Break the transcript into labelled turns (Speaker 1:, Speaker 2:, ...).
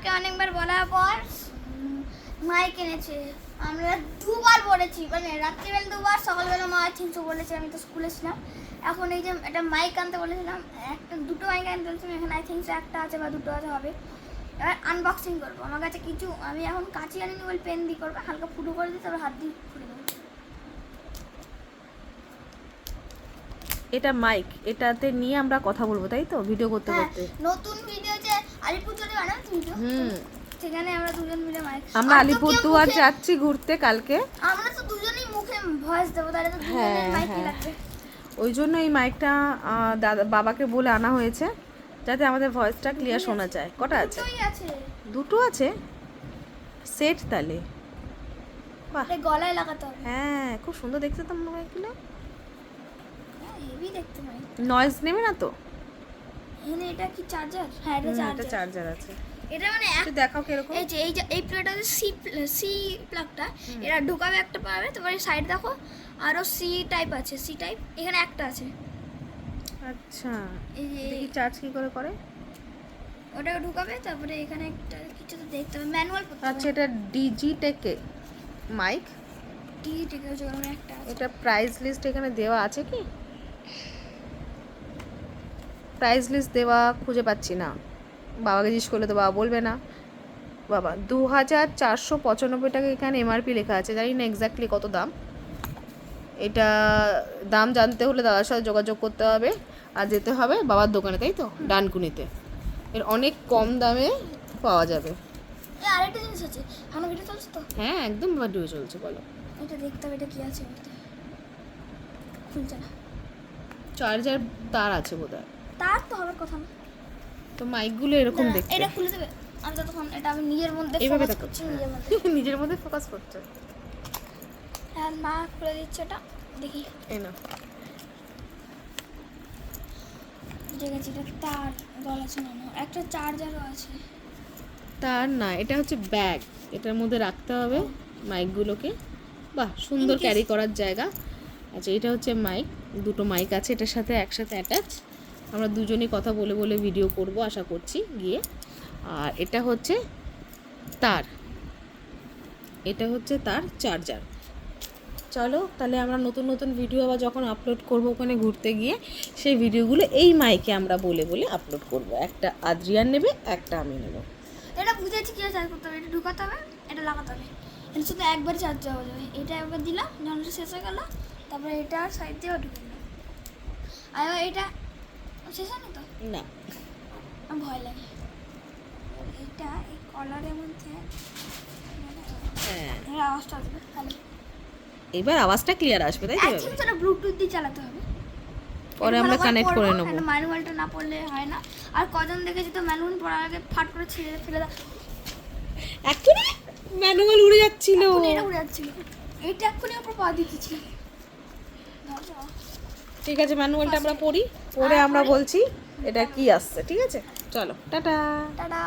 Speaker 1: মাকে অনেকবার বলার পর মাই কিনেছে। আমরা দুবার পড়েছি, মানে রাত্রিবেলা দুবার, সকালবেলা মা চিনচু বলেছে, আমি তো স্কুলে ছিলাম। এখন এই যে একটা মাইক আনতে বলেছিলাম, দুটো মাইক আনতে বলেছিলাম, এখানে আই থিঙ্ক একটা আছে বা দুটো আছে হবে। এবার আনবক্সিং করবো। আমার কাছে কিছু, আমি এখন কাঁচি আনিনি বলে পেন দিয়ে করবো, হালকা ফুটো করে দিই, তারপর হাত দিয়ে ফুটে দেবো।
Speaker 2: এটা মাইক, এটাতে নিয়ে আমরা কথা বলবো, তাই তো? ভিডিও করতে করতে।
Speaker 1: নতুন ভিডিও যে আলিপুরদুয়ারে বানাচ্ছি ভিডিও, সেখানে আমরা দুজন মিলে মাইক,
Speaker 2: আমরা আলিপুরদুয়ার যাচ্ছি ঘুরতে কালকে।
Speaker 1: আমরা তো দুজনেই মুখে ভয়েস দেবো, তাহলে তো দুজনের মাইকই লাগবে।
Speaker 2: ওই জন্য এই মাইকটা দাদা বাবাকে বলে আনা হয়েছে, যাতে আমাদের ভয়েসটা ক্লিয়ার শোনা যায়। কটা আছে? দুটো আছে। সেট তাহলে বাহ,
Speaker 1: গলায় লাগাতে হবে।
Speaker 2: হ্যাঁ, খুব সুন্দর দেখতে তো মনে হয়। কিনা
Speaker 1: হেভি দেখতে পাই।
Speaker 2: নয়েজ নেবে না তো?
Speaker 1: এখানে এটা কি চার্জার? হ্যাঁ, এটা
Speaker 2: চার্জার আছে।
Speaker 1: এটা মানে
Speaker 2: একটু দেখাও কিরকম।
Speaker 1: এই প্লেটটা সি প্লাগটা, এটা ঢোকাবে একটা পাবে, তারপরে সাইড দেখো আরো সি টাইপ আছে, সি টাইপ এখানে একটা আছে।
Speaker 2: আচ্ছা, এই চার্জ কি করে করে?
Speaker 1: ওটা ঢোকাবে, তারপরে এখানে একটা কিছু তো দেখতে হবে, ম্যানুয়াল করতে হবে।
Speaker 2: আচ্ছা, এটা ডিজিটেক মাইক,
Speaker 1: ডিজিটেক এর জন্য একটা আছে।
Speaker 2: এটা প্রাইস লিস্ট এখানে দেওয়া আছে কি? প্রাইস লিস্ট দেওয়া খুঁজে পাচ্ছি না। বাবাকে জিজ্ঞেস করলে তো বাবা বলবে না। বাবা 2495 টাকা এখানে এমআরপি লেখা আছে, জানি না এক্স্যাক্টলি কত দাম। এটা দাম জানতে হলে দাদার সাথে যোগাযোগ করতে হবে আর যেতে হবে বাবার দোকানে, তাই তো? ডানকুনিতে এর অনেক কম দামে পাওয়া যাবে।
Speaker 1: আরেকটা জিনিস আছে, আমার ভিডিও চলছে তো?
Speaker 2: হ্যাঁ, একদম ভিডিও চলছে। বলো।
Speaker 1: এটা দেখতে হবে, এটা কি আছে? খুলছে না।
Speaker 2: চার্জার তার আছে বোধহয়।
Speaker 1: তার তো হওয়ার কথা না।
Speaker 2: তো মাইকগুলো এরকম দেখতে।
Speaker 1: এটা খুলে দেবে। আমি তখন এটা আমি নিজের মধ্যে
Speaker 2: এইভাবে
Speaker 1: ফোকাস করছি,
Speaker 2: নিজের মধ্যে ফোকাস করছে।
Speaker 1: হ্যাঁ, মা খুলে দিচ্ছে এটা, দেখি।
Speaker 2: এই না,
Speaker 1: ঠিক আছে, এটা তার, গলা শোনানো, একটা চার্জারও আছে।
Speaker 2: তার না, এটা হচ্ছে ব্যাগ, এটার মধ্যে রাখতে হবে মাইকগুলোকে। বাহ, সুন্দর ক্যারি করার জায়গা। আচ্ছা, এটা হচ্ছে মাইক, দুটো মাইক আছে এটার সাথে একসাথে অ্যাটাচ। আমরা দুজনেই কথা বলে বলে ভিডিও করব আশা করছি গিয়ে। আর এটা হচ্ছে তার, এটা হচ্ছে তার চার্জার। চলো তাহলে আমরা নতুন নতুন ভিডিও আবার যখন আপলোড করব ওখানে ঘুরতে গিয়ে, সেই ভিডিওগুলো এই মাইকে আমরা বলে বলে আপলোড করব। একটা আদ্রিয়ান নেবে, একটা আমি নেব।
Speaker 1: এটা বুঝেছি কি চার্জ করতে হবে, এটা ঢুকাতে হবে, এটা লাগাতে হবে, এটা শুধু একবার চার্জ হয়ে যাবে। এটা একবার দিলাম, যখন শেষ হয়ে গেল, তারপরে এটা সাইড দিয়েও ঢুকে দিলাম। আর এটা শেষ হয়নি তো?
Speaker 2: না,
Speaker 1: ভয় লাগে। এটা এই কলারের মধ্যে,
Speaker 2: হ্যাঁ,
Speaker 1: এর আওয়াজটা আসবে তাহলে।
Speaker 2: এবার আওয়াজটা ক্লিয়ার আসবে, তাই তো?
Speaker 1: আই থিঙ্ক সেটা ব্লুটুথ দিয়ে চালাতে হবে।
Speaker 2: পরে আমরা কানেক্ট করে নেব।
Speaker 1: ম্যানুয়ালটা না পড়লে হয় না। আর কজন দেখেছি তো ম্যানুয়াল পড়ার আগে ফাট করে ছিঁড়ে ফেলে দাও।
Speaker 2: এক্ষুনি ম্যানুয়াল উড়ে যাচ্ছিল।
Speaker 1: এটা উড়ে যাচ্ছিল, এইটা এক্ষুনি ওপর পা দিতেছি।
Speaker 2: ঠিক আছে, ম্যানুয়ালটা আমরা পড়ি, পড়ে আমরা বলছি এটা কি আসছে। ঠিক আছে, চলো, টাটা।
Speaker 1: টাটা।